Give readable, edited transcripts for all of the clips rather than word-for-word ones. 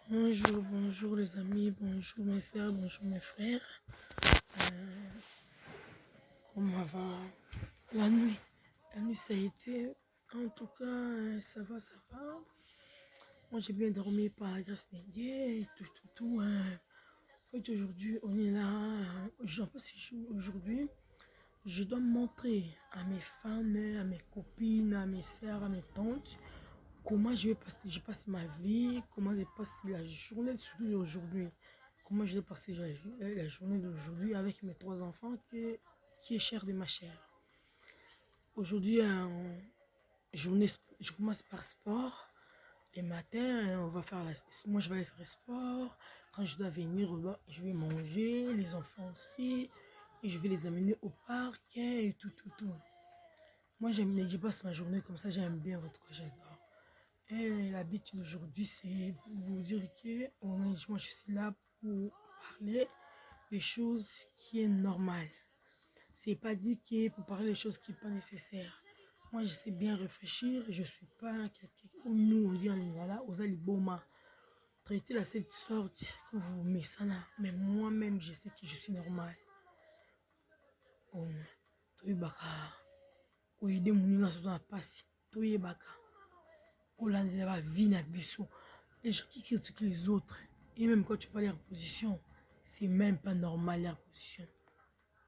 Bonjour, bonjour les amis, bonjour mes soeurs, bonjour mes frères. Comment va la nuit? La nuit ça a été, en tout cas, ça va, ça va. Moi j'ai bien dormi par la grâce de Dieu et tout. En fait, aujourd'hui, on est là. En fait, aujourd'hui, je dois montrer à mes femmes, à mes copines, à mes soeurs, à mes tantes, comment je passe ma vie, comment je passe la journée, surtout d'aujourd'hui. Comment je vais passer la journée d'aujourd'hui avec mes trois enfants qui est cher de ma chair. Aujourd'hui, je commence par sport. Les matins, on va faire moi je vais aller faire le sport. Quand je dois venir, je vais manger, les enfants aussi. Et je vais les amener au parc et tout. Moi, je passe ma journée comme ça, j'aime bien votre quoi, j'adore. Et l'habitude aujourd'hui, c'est vous dire que moi, je suis là pour parler des choses qui est normales. C'est pas dit que pour parler des choses qui n'est pas nécessaires. Moi, je sais bien réfléchir, je suis pas quelqu'un comme nous, on dit en lingala, aux aliboma. Traiter la cette sorte, quand vous mettez ça là, mais moi-même, je sais que je suis normal. Toyebaka, koyede mouninga sozo na pasi, toyebaka, kolandela ba vie na biso. Les gens qui critiquent les autres, et même quand tu vois leur position, c'est même pas normal leur position.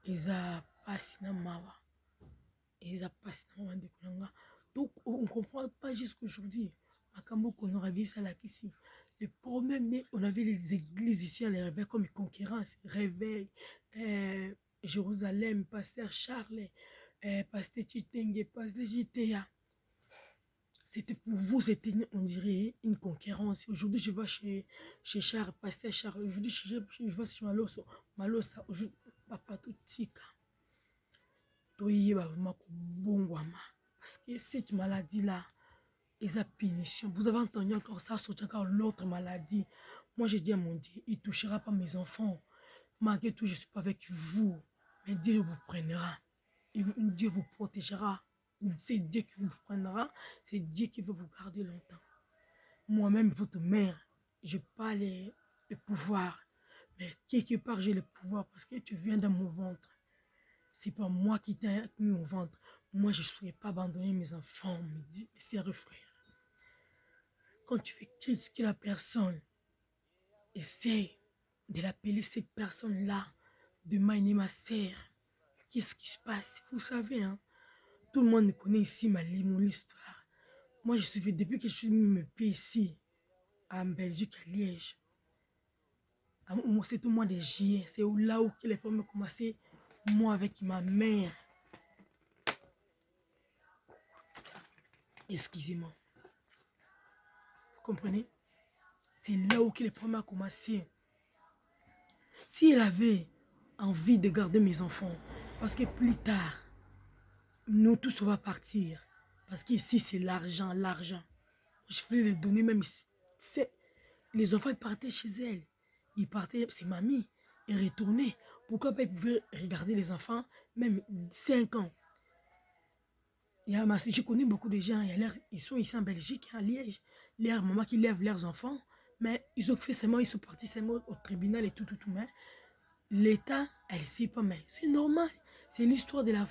Ils a passé na mawa. Ils a passé na mawa de kulanga. Donc on ne comprend pas jusqu'aujourd'hui. Makambo qu'on aurait vu ça là qu'ici. Le problème, on avait les églises ici, les réveils comme une concurrence, réveil, Jérusalem, pasteur Charles, pasteur Chitenge, pasteur Jitea. C'était pour vous, c'était, on dirait, une concurrence. Aujourd'hui, je vais chez Charles, pasteur Charles. Aujourd'hui, je vais chez Maloso. Malosa, aujourd'hui, papa tout tika. Parce que cette maladie-là, ils ont punition. Vous avez entendu encore ça, sur encore l'autre maladie. Moi, je dis à mon Dieu, il ne touchera pas mes enfants. Malgré tout, je ne suis pas avec vous. Mais Dieu vous prendra. Dieu vous protégera. C'est Dieu qui vous prendra. C'est Dieu qui veut vous garder longtemps. Moi-même, votre mère, je n'ai pas le pouvoir. Mais quelque part, j'ai le pouvoir parce que tu viens dans mon ventre. C'est pas moi qui t'ai mis au ventre. Moi, je ne souhaite pas abandonner mes enfants, mes sœurs et frères. Quand tu fais critiquer la personne, essaie de l'appeler cette personne-là, de ma sœur. Qu'est-ce qui se passe? Vous savez, hein, tout le monde connaît ici mon histoire. Moi, je suis depuis que je suis mis mes pieds ici, en Belgique, à Liège. C'est au mois de juillet. C'est là où les premiers ont commencé, moi avec ma mère. Excusez-moi. Vous comprenez? C'est là où les premiers ont commencé. Si elle avait envie de garder mes enfants, parce que plus tard, nous tous on va partir. Parce qu'ici c'est l'argent, l'argent. Je voulais les donner même. Les enfants ils partaient chez elle. Ils partaient, c'est mamie. Ils retournaient. Pourquoi pas ils pouvaient regarder les enfants, même 5 ans. Je connais beaucoup de gens, ils sont ici en Belgique, à Liège. Leurs mamans qui lèvent leurs enfants, mais ils ont fait seulement, ils sont partis seulement au tribunal et tout. Mais l'État, elle ne sait pas, mais c'est normal. C'est l'histoire de la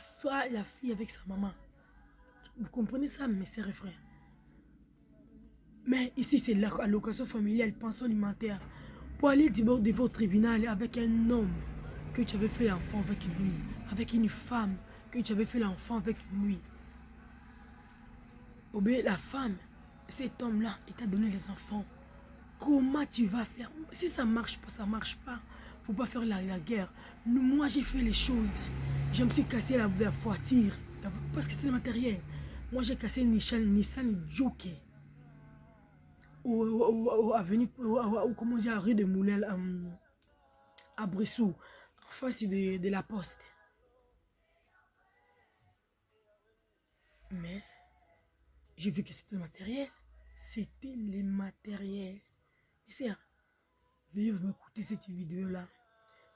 fille avec sa maman. Vous comprenez ça, mes sœurs et frères? Mais ici, c'est l'allocation familiale, pension alimentaire. Pour aller devant au tribunal avec un homme que tu avais fait l'enfant avec lui, avec une femme que tu avais fait l'enfant avec lui. La femme, cet homme-là, il t'a donné les enfants. Comment tu vas faire? Si ça ne marche pas, ça ne marche pas. Il ne faut pas faire la guerre. Moi, j'ai fait les choses. Je me suis cassé la voiture. Parce que c'est le matériel. Moi, j'ai cassé une Nissan Jockey. Comment dire, à rue de Moulin, à Bressou, en face de la poste. Mais, j'ai vu que c'était le matériel. C'était le matériel. Et c'est, veuillez m'écouter cette vidéo-là.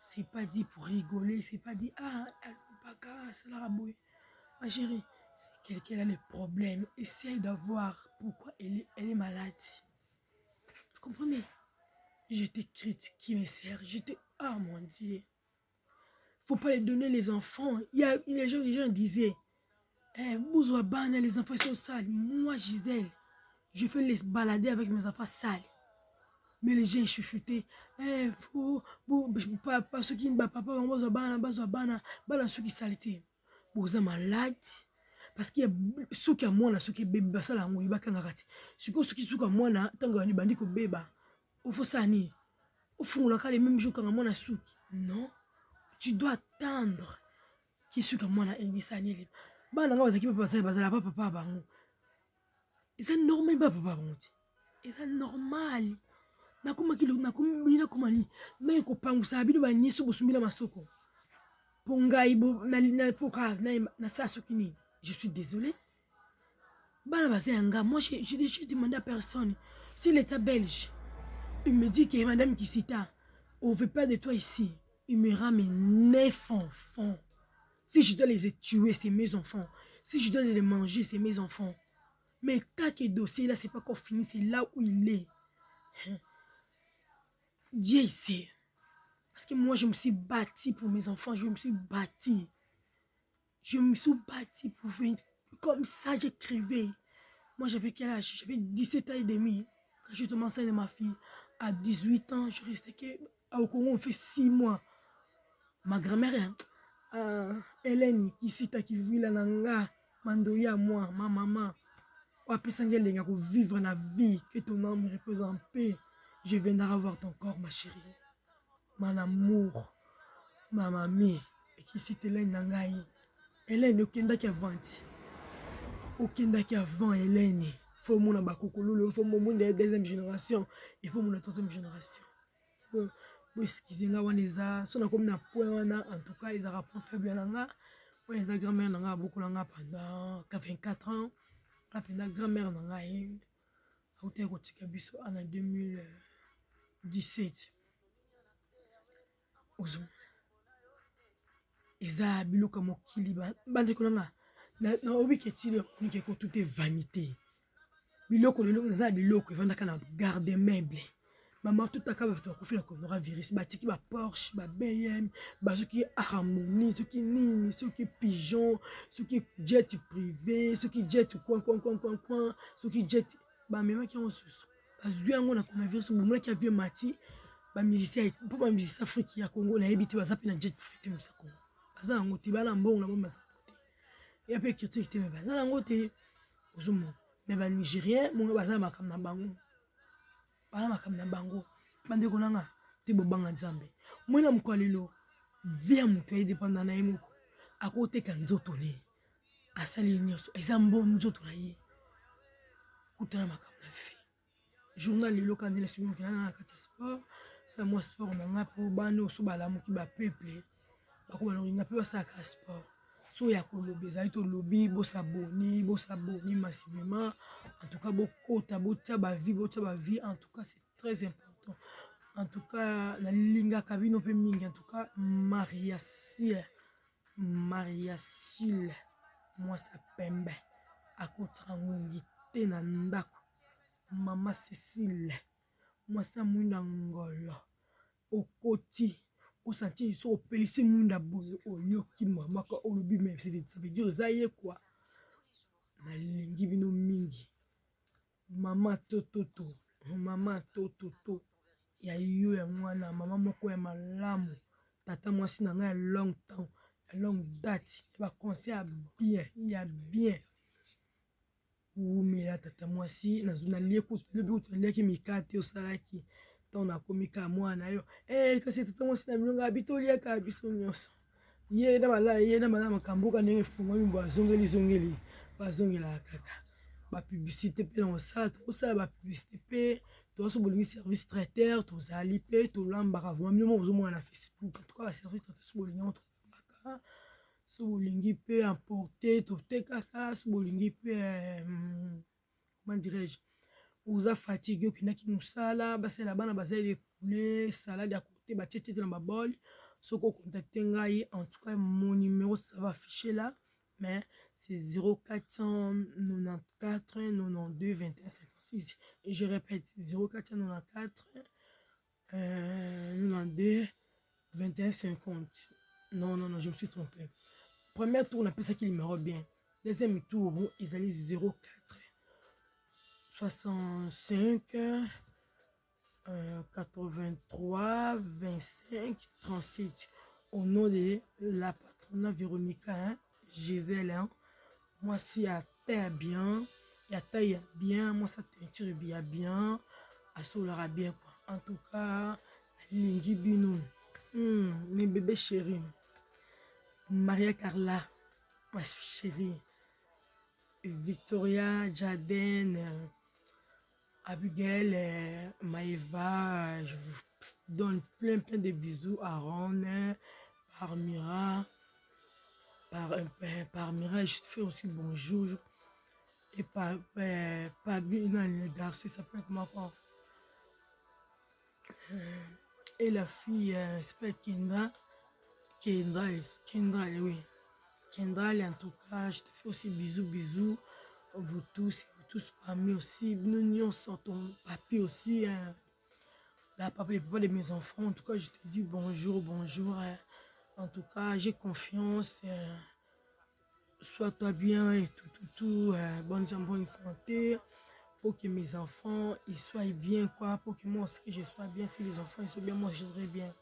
C'est pas dit pour rigoler, c'est pas dit, ah, c'est la rabouille. Ma chérie, si quelqu'un a le problème, essaye d'avoir pourquoi elle est malade. Vous comprenez? J'étais critiquée, mes sœurs. J'étais... Ah, mon Dieu. Faut pas les donner, les enfants. Les gens disaient, Bouzouabana, les enfants sont sales. Moi, Gisèle, je fais les balader avec mes enfants sales. Mais les gens chuchotaient, faut, pas ceux qui ne battent pas, Bouzouabana, ceux qui saleté. Vous êtes malade. Parce qu'il y a ceux qui ont moi, ceux qui bébé, ça là, on y va quand on rate. Ceux qui sont comme moi, tant qu'on y bandit que bébé, il faut ça ni. Au fond, on a les mêmes jours quand moi na souk. Non, tu dois attendre. Qui est sûr que moi na ça ni. Bah na ngawa zakipa papa bazala papa bango. Et c'est normal papa bango. Et c'est normal. Na kuma kilo na kuma ni. Na yoko pangu sa bino ba nyeso bosumila masoko. Ponga ibo na poka na sa sokini. Je suis désolé. Bah na bazanga, moi j'ai demandé à personne. Si l'État belge, il me dit que madame Kissita, on ne veut pas de toi ici. Il me ramène 9 enfants. Si je dois les tuer, c'est mes enfants. Si je dois les manger, c'est mes enfants. Mais tant que dossier là, c'est pas encore fini, c'est là où il est. Dieu sait. Parce que moi, je me suis bâtie pour mes enfants. Je me suis bâtie. Je me suis bâtie pour venir. Comme ça, j'ai crevé. Moi, j'avais quel âge? J'avais 17 ans et demi. Quand je commençais à ma fille. À 18 ans, je restais au Congo, on fait 6 mois. Ma grand-mère, Hélène, qui vit là, Mandoya, moi, ma maman. Vivre la vie, que ton âme repose en paix. Je viendrai voir ton corps, ma chérie. Mon amour, ma mamie. Et qui cite Hélène Nangaï. Hélène, aucun qui avance. Aucun qui avant Hélène. Il faut mon abakokolo, il faut mon deuxième génération. Il faut mon troisième génération. Excusez-moi, si on a comme un point, en tout cas, ils ont un point faible. Les grand-mère n'a beaucoup pendant 24 ans. La grand-mère n'a eu en 2017. Ils ont bilo comme Kiliba. Bande kolanga. Na obi ketile on que tout est vanité. Biloko le longa za biloko vanda kana garder meuble. Maman tout à fait tu confie la conora virus batiki ba Porsche ba BM ba ce qui est harmonie ce qui nini ce qui pigeon ce qui jet privé ce qui jet coin ce qui jet ba mema qui on sous bazui ngo na coronavirus bomla qui a vu mati ba musicien pour ba musicien afrique ya Congo na ebiti bazapi na jet profiter musako bazala ngo tibala mbongo na bomba sakote et après critique te me bazala ngo te ozumo mais ba nigérien mo bazala makam na bango bana makamna bango bande konanga te bobanga nzambe mwena mkwalilo via mutu ya dépendant na yemoko akoteka nzoto ne asali nyoso eza mbo nzoto na ye kutana makamna fi journal lelo kandela simo kana na kati sport sa moi sport na nga po bano so balamuki ba peuple bakobana ringa pe basaka sport so ya kolobi ezali tolobi bosaboni massivement en tout cas bokota botia ba vie en tout cas c'est très important en tout cas na linga kabino pe mingi en tout cas Maria Sil moi ça pembe akotra ngongi te na ndako mama Cécile moi ça mwina ngolo okoti au senti so pelisi munda bozo oyoki mama ka olobi même ça veut dire ça y est quoi na lingi bino mingi mama tototo ya yo ya mwana mama moko ya malamu tata mwasi na nga long temps longue date ba conseil ya bien mais tata mwasi na zona lieko le ki mikate osalaki ton akomika mwana yo kasi tata mwasi na bilonga abitolia ka biso nyonso ye na mala makambuka ndenge fungwa mimbo azongeli bazongela kaka ba publicité pe na osala ba publicité pe to so bolingi service traiteur to zali pe to lambaka vraiment mo zo mona na Facebook en tout cas ba service traiteur so bolingi entre baka so bolingi pe importer to tekaka so bolingi pe comment dirais-je oza fatigué okindaki mosala basala bana bazali poulet salade à côté batete na babol soko contacter ngai en tout cas mon numéro ça va afficher là mais c'est 0494 92 21 56 et je répète 0494 92, 21, 50. Non, non, non, je me suis trompé. Premier tour, on appelle ça qui numéro bien. Deuxième tour, ils allaient 04, 65, 83, 25, 37. Au nom de la patronne Véronica, hein, Gisèle, hein. Moi, si à terre bien, y a taille bien, moi, ça teinture bien, à solara bien, quoi. En tout cas, Lingi Bino, mes bébés chéris, Maria Carla, ma chérie, Victoria, Jaden, Abigail, Maëva, je vous donne plein de bisous à Ron, par Mira, par Mira, je te fais aussi bonjour. Et par le garçon, il s'appelle comment encore? Et la fille, s'appelle Kendra. Kendra, oui. Kendra, en tout cas, je te fais aussi bisous. Vous tous parmi aussi. Nous sortons papi aussi. Là, papa, le papa de mes enfants. En tout cas, je te dis bonjour. En tout cas, j'ai confiance. Sois-toi bien et tout. Bonne santé. Pour que mes enfants, ils soient bien, quoi. Pour que moi aussi, je sois bien. Si les enfants, ils sont bien, moi, je serai bien.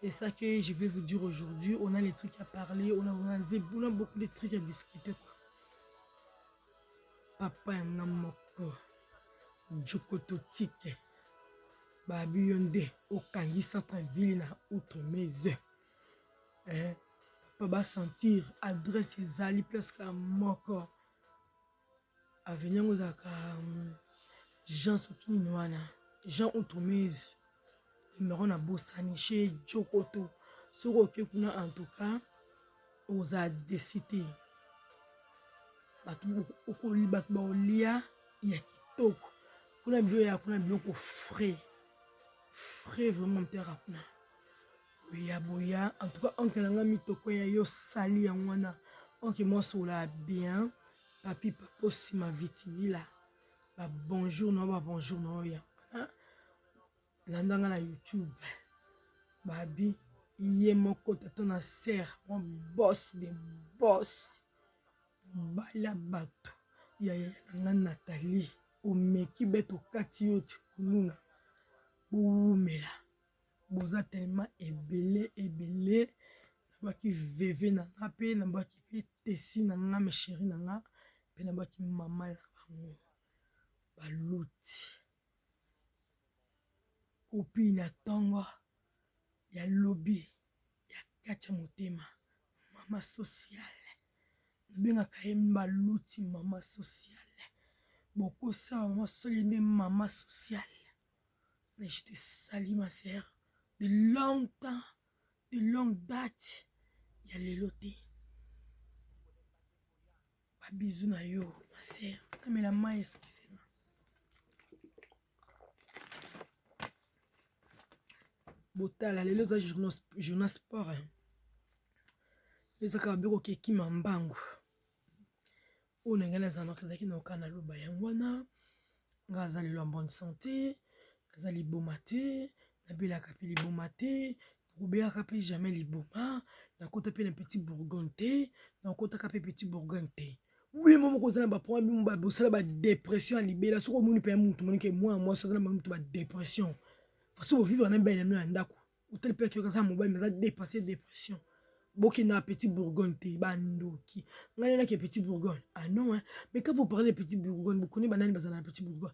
C'est ça que je vais vous dire aujourd'hui. On a les trucs à parler. On a beaucoup de trucs à discuter, quoi. Papa Namoko, Jokoto Tike, Babi Yonde, Okangi centre-ville na outre mes œufs. Papa va sentir adresse Zali presque à Moko. Avenir aux aka Jean Sokini Wana, Jean outre mes œufs. Numéro na Bossani chez Jokoto. Sur ok kuna en tout cas, aux a décidé. Okoli bato baolia ya kitoko kuna biloko frais vraiment terre kuna boya en tout cas oncle nanga mitoko ya yo sali yango wana oncle moi sola bien papi papa si ma vitidi là ba bonjour no ya landanga na YouTube babi ye moko tata na serre mon boss de boss bala bato ya nanga Nathalie omeki beto kati yo tikununa boumela boza tellement ebele nabaki veve nanga pe nabaki pe tesi nanga me chéri nanga pe nabaki mama na bango baluti kopine ya ntongo ya lobi ya kati ya motema mama sociale bengaka ye baluti mama sociale bokosala mama soli nde mama sociale. Mais je te salue ma sœur de longtemps, de longue date. Ya lelo te ba bisou na yo ma sœur amela mai excusez-moi. Botala lelo za journal sport leza ka biro keki mambangu ona ngana za nakazaki na okana loba yango wana ngaza lelo en bonne santé ngaza liboma te nabelaka pe liboma te nakobelaka pe jamais liboma nakota pe na petit bourgogne te nakotaka pe petit bourgogne te oui momo kozala baproblème bosala badépression ya libela soki omoni mpe ya mutu monike mwana mwasi ozala bamutu badépression faso bovivre na mbele nano ya ndako otali mpe akiokaza mobali mais aza dépassé dépression bokenda petit bourgogne te bandoki ngai naki petit bourgogne ah non hein mais quand vous parlez de petit bourgogne vous connaissez banani bazala na petit bourgogne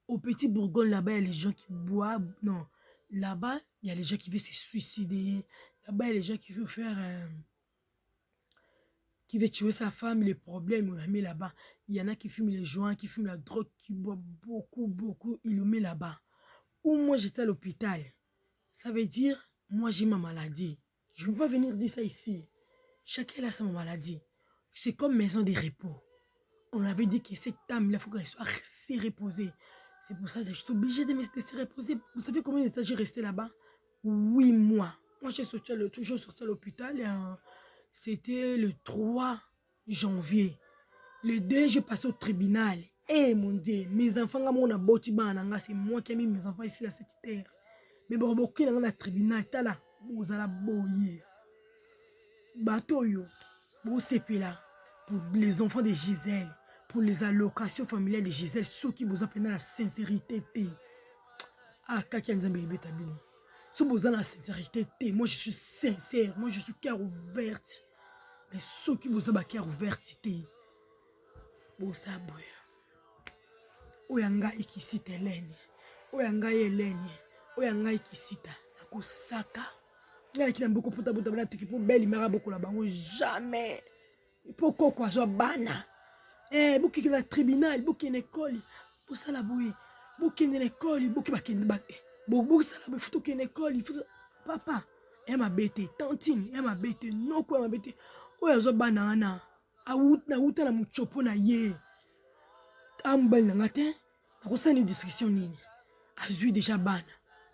au petit bourgogne là-bas il y a les gens qui boivent non là-bas il y a les gens qui veulent se suicider là-bas il y a les gens qui veulent faire qui veut tuer sa femme les problèmes on a mis là-bas il y en a qui fument les joints qui fument la drogue qui boivent beaucoup ils le met là-bas ou moi j'étais à l'hôpital ça veut dire moi j'ai ma maladie. Je ne peux pas venir dire ça ici. Chacun a sa maladie. C'est comme maison de repos. On avait dit que cette dame, il faut qu'elle soit assez reposée. C'est pour ça que je suis obligée de me laisser reposer. Vous savez combien de temps j'ai resté là-bas? 8 mois. Moi, j'ai toujours sorti à l'hôpital. C'était le 3 janvier. Le 2, j'ai passé au tribunal. Eh mon Dieu, mes enfants, c'est moi qui ai mis mes enfants ici à cette terre. Mais bon, beaucoup dans le tribunal, t'as là, vous allez boyer. Bateau yo, vous c'est là pour les enfants de Gisèle, pour les allocations familiales de Gisèle, ceux qui vous appellent la sincérité. Ah, kaki nzambe ibeta bino. Si vous avez la sincérité, moi je suis sincère, moi je suis cœur ouverte. Mais ceux qui vous avez cœur ouverte, vous savez. Oyanga ikisita Hélène. Oyanga Hélène. Oyanga ikisita. Nakosaka. Ngai kina mboko puta puta bana tuki pour belle imara boko la bango jamais. Pour quoi zo bana. Buki na tribunal, buki na école. Pour ça la boue. Buki na école, buki ba kende ba. Buki ça la futu ki na école, futu papa. Ma bête, tantine, ma bête, non quoi ma bête. Oya zo bana ana. Na uta na muchopo na ye. Ambal na ngate. Nakosani discussion nini. Azui déjà bana.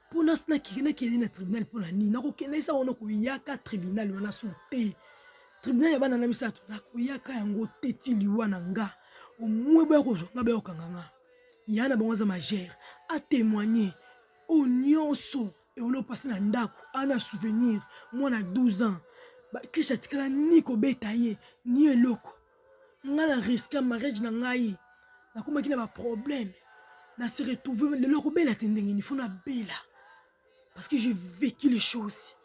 Pour na kende na tribunal pour la nini. Nakokende sa ono ko yaka tribunal wana souté. Tribunal ya bana na misato nakuyaka yango teti liwana nga omwe ba ko zonga ba okanganga yana bango za majeur a témoigner au nyonso et on a passé na ndako ana souvenir moi na 12 ans ba kisha tikala ni ko betaye ni eloko nga na risque mariage na ngai na kuma kina ba problème na se retrouver le loko bela tendenge ni fona bela parce que j'ai vécu les choses.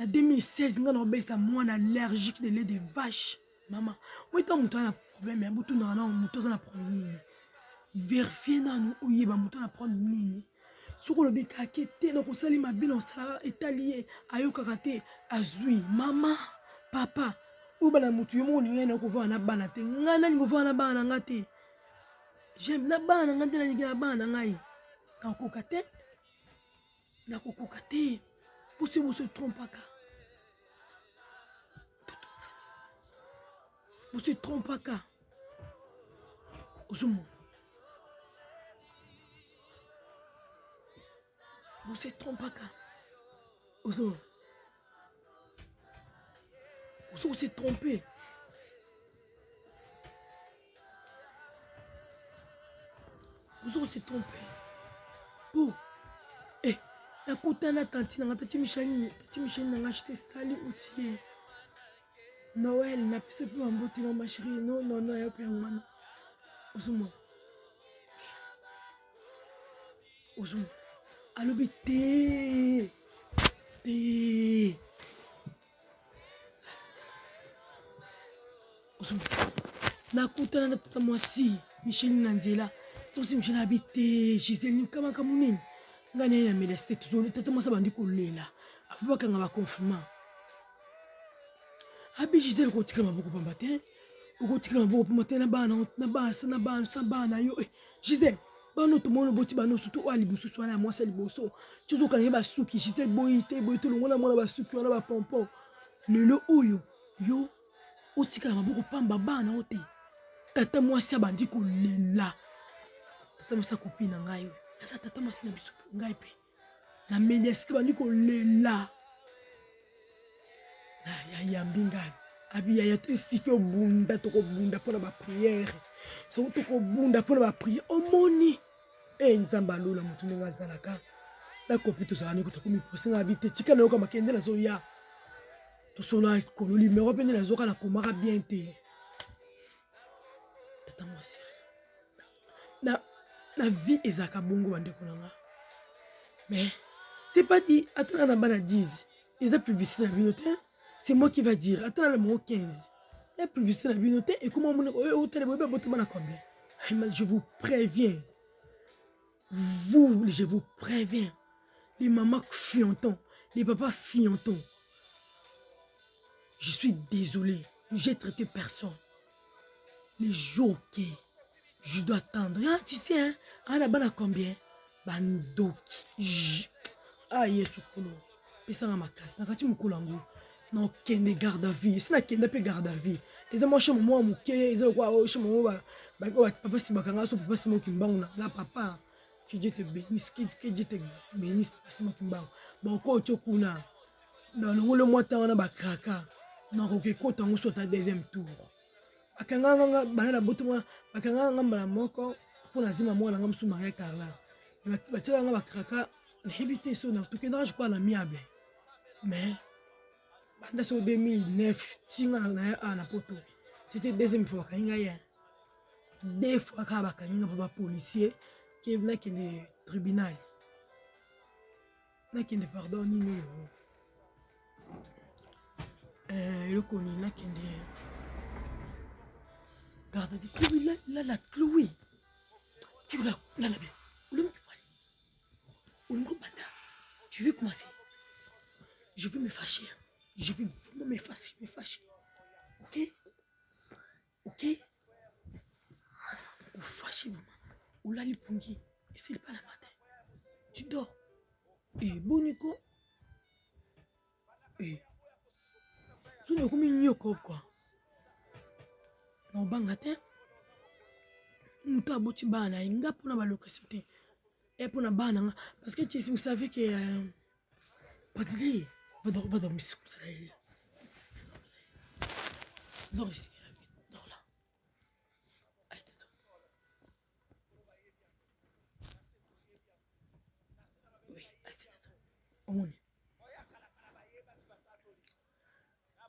En 2016, on a un allergique de lait de vache. Maman, moi, tu as un problème, mais tu as un problème. Vérifiez nous où il y a un problème. Sur le bec, tu as un salé, ma belle, on s'est étalé, ayo karaté, azui, maman, papa, où est la mouture, on est en couvert en banate, on a un couvert en banate. J'aime la banate, la banate, en cocaté, na cocaté. Pour si vous se trompez pas. Vous se trompez pas. Vous se trompez pas. Vous se trompez. Vous se trompez. Oh. La kotana tanti na tati Michel n'a acheté sali outil. Noël n'a pas pu m'emboutir ma chérie. Non, il y a pas un Ousmane. Allo bité. Ousmane. Na kotana na tata mwasi Michel Nanzela. Sosi Michel habité Gisèle kama kamunini. Ngane ya médecin toujours tata mwasa bandi kolela. Afubaka nga ba confinement. Abi Gisèle ko tikama boko pa matin. Ko tikama boko pa matin na bana yo. Gisèle, bano to mono boti bano surtout ali bususu na mwasa liboso. Tuzo kange ba suki Gisèle boyite longola mona ba suki wana ba pompon. Lelo oyo yo o tikala maboko pamba bana ote. Tata mwasa bandi kolela. Tata mwasa copine ngayo. Asa tata mwasa na biso ngai pe. Na médecin bandi kolela. Ya mbinga abi ya to sife obunda to ko bunda pour la prière so to ko bunda pour la prière omoni nzamba lola mutu nga zalaka la kopito za ni ko mi posinga habité tika na yoka makende na zo ya to sola kololi me opende na zo kana komaka bien te tata mwasi na vie ezaka bongo bande konanga mais c'est pas dit attends na bana 10 ils ont publicité na binote. C'est moi qui va dire. Attends, le mot 15. La publicité la binoté et comment on je vous préviens. Je vous préviens. Les mamans fiantons, les papas fiantons. Je suis désolé. J'ai traité personne. Les jours que je dois attendre. Ah, tu sais, hein? Ah, là-bas, là, combien? Bandoki. Ah, yes, kolo. Et ça, ma casse. N'a-tu me coulango? Non, kende garde à vie. C'est na kende pe garde à vie. Ils ont marché moi mouké, ils ont quoi chez moi papa si bakanga so papa si mo kimbangu na papa. Que Dieu te bénisse, que Dieu te bénisse papa si mo kimbangu. Bon ko chokuna. Dans le mois temps na bakraka. Non ko ko tango so ta deuxième tour. Bakanga nga bana botuma bakanga nga mbala moko pour na zima moi na ngam sou Maria Carla. Batira nga bakraka N'habité sur notre tout je crois l'amiable. Mais, en 2009, c'était deuxième fois qu'il y a deux fois qu'il y a un policier qui est venu dans le tribunal. Il y a pardon, il connu, il y a garde à vue. Là, la Chloé. Qui là, là, tu veux commencer? Je vais me fâcher. Je vais vraiment me fâcher. Ok? Ok? Ou fâcher vraiment. Ou là, il pungi. Et c'est pas le matin. Tu dors. Et bon, Nico. Et. Tu n'es comme une yoko, quoi. Non, bangatin. Nous t'avons dit, bana, il n'y a pas de location. Et pour la bana, parce que vous savez que. Padre, va dormir sur ça. Dors ici. Dors là. Allez, tais-toi. Oui, allez, fais-toi. Au moins.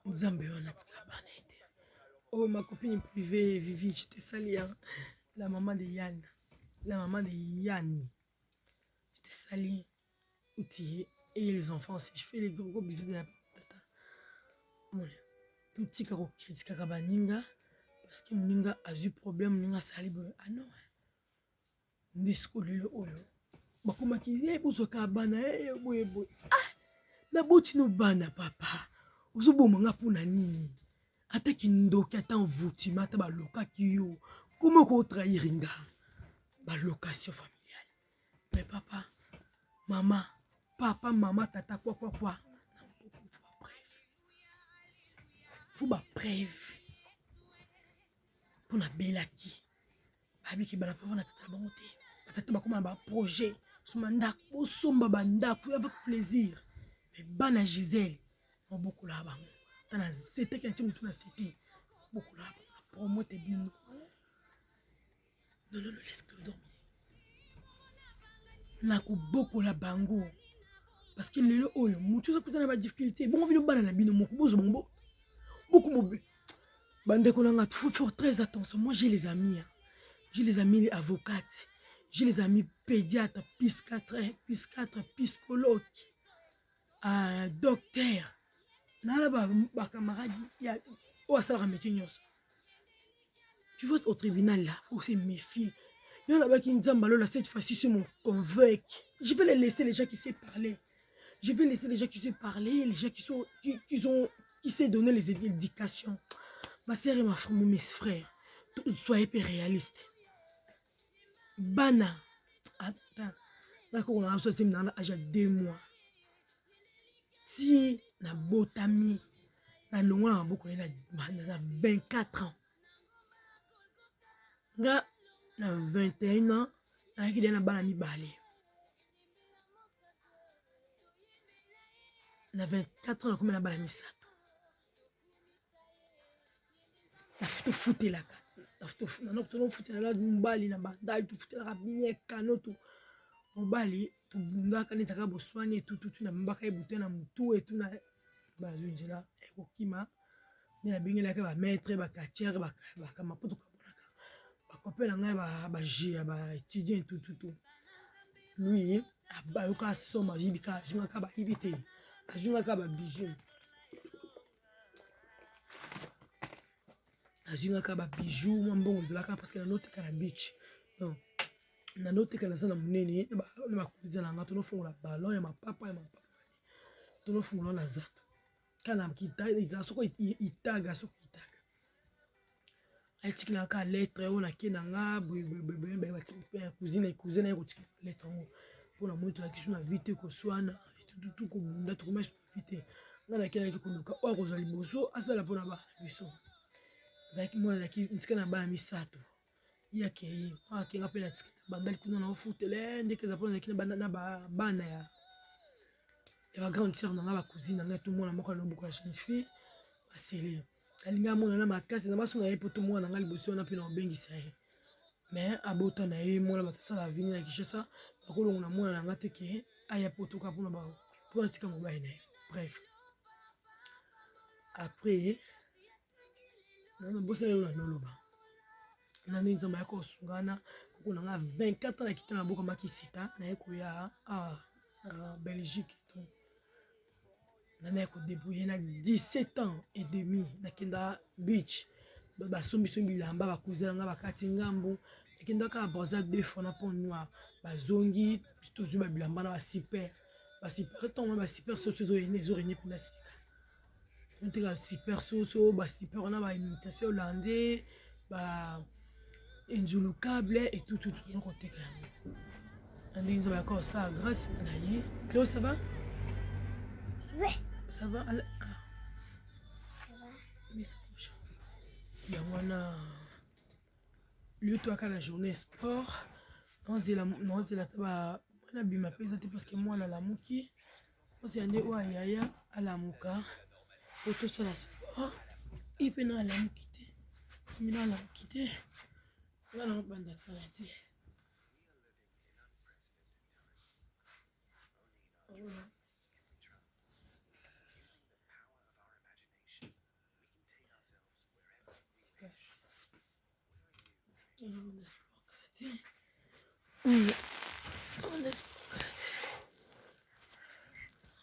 Nzambe wana tika bana ete. Oh, ma copine privée, Vivi, je t'ai sali, hein. La maman de Yann. La maman de Yann. Je t'ai sali. Outillé. Et les enfants aussi. Je fais les gros bisous de la tata. Bon, tout petit caro critique à Baninga. Parce que Moninga a eu problème. Moninga sali. Ah non. Nesco le oyo. Bakoma ki ye bozo ka bana ye boye boye. Ah! Na boti no bana papa. Ozo bomanga pona nini? Ata ki ndoki ata envoûti mata ba loka ki yo. Comment ko trahir nga? Ba location familiale. Mais papa, maman, papa, maman, tata quoi. Faut ba bref. Pour na belaki. Babi ki bana papa na tata bangote. Tata ba comme ba projet. Sumanda ko somba banda avec plaisir. Mais bana Gisèle, on beaucoup là bas. Tana c'était quand tu me tournes c'était beaucoup là pour moi t'es bien. Non, laisse-le dormir. Nako beaucoup la bango. Parce que le oyo, mutu ça peut avoir difficulté. Bon, on vient de banana bino moko bozo bongo. Beaucoup mobile. Bande kolanga, faut faire très attention. Moi j'ai les amis. Hein. J'ai les amis avocates. J'ai les amis pédiatres, psychiatres, psychologues, docteurs. Nala ba camarade, il y a au salaire métier nyos. Tu vois au tribunal là, faut se méfier. Il y en a là qui me disent là cette fois-ci c'est mon convoque. Je vais les laisser les gens qui savent parler. Je vais laisser les gens qui savent parler, les gens qui savent donner les éducations. Ma sœur et mes frères, soyez peu réalistes. Bana, attends, d'accord, on a besoin de l'âge de 2 mois. Si na botami, na longa na beaucoup na 24 ans. Nga na 21 ans, na qui na bana mi balé. Na 24 ans, na comme na bana mi sato. Na fouté la carte. Na non fouté la mbali na bandai tu fouté la bien kanoto. Mbali tu bunda kanita ka boswani tout na mbaka e bouté na mutu et tout na ba zunjela e kokima. Ni na bingela ka ba maître ba katiere ba kamapoto ka bonaka. Ba copain na ngai ba jia ba étudiant tout. Lui ba yoka soma jibika junga ka ba ibité. Ajunga ka ba bijou. Ajunga ka ba bijou mbongo zelaka parce que na note ka na beach. Non. Na note ka na sana munene ba kuza na ngato no fongola ballon ya mapapa. Tono fongola na zato. Kana kita soko itaga. Aitikila ka lettre ona kena nga cousine ko tikila lettre ngo pona moto la kisu na vite ko swana tout ko bunda to komesha vite ngana kena ki kuluka o ko zali boso asala pona ba biso zaki mo la ki ntikana ba misato yake yi ke ngapela tikila bandali kuna na ofutele ndeke za pona kina bana ba bana ya ba grande sœur na ba cousine na tout mona moko na beaucoup la jeune fille asele alinga mona na makasi na baso na ye poto mwana ngali boso na pe na obengisa ye mais abota na ye mona batasala vini na Kishasa bakolongo na mwana nanga te ke aya potoka mpona tika mobali na ye. Bref, après nana bosa lelo na noloba nani nzambe ya kosungana koko nanga 24 ans na kita na boka makisita na ye koya Belgique tout nana ya kodébrouiller na 17 ans et demi nakenda beach basombiso bilamba bakuzela nga bakati ngambo nakendaka Brazzaville 2 fois na pont noir bazongi tozwi babilamba na basiper ntongo basiper soso ezorenie mpona sika nteka basiper soso basiper wana baimitation hollandais enjulukable et tout nakoteka yango na ndenge nzambe yaka osala grâce na ye. Cléo, ça va? Ouais. Ça va? Ça va. Mais ça marche. Yango wana lieu toyaka na journée sport naozela ta mwana bima mpe eza te parce que mwana alamuki ozela nde oyo ayaya alamuka po tosala sport ye mpe na alamuki te mina alamuki te wana obanda kala te.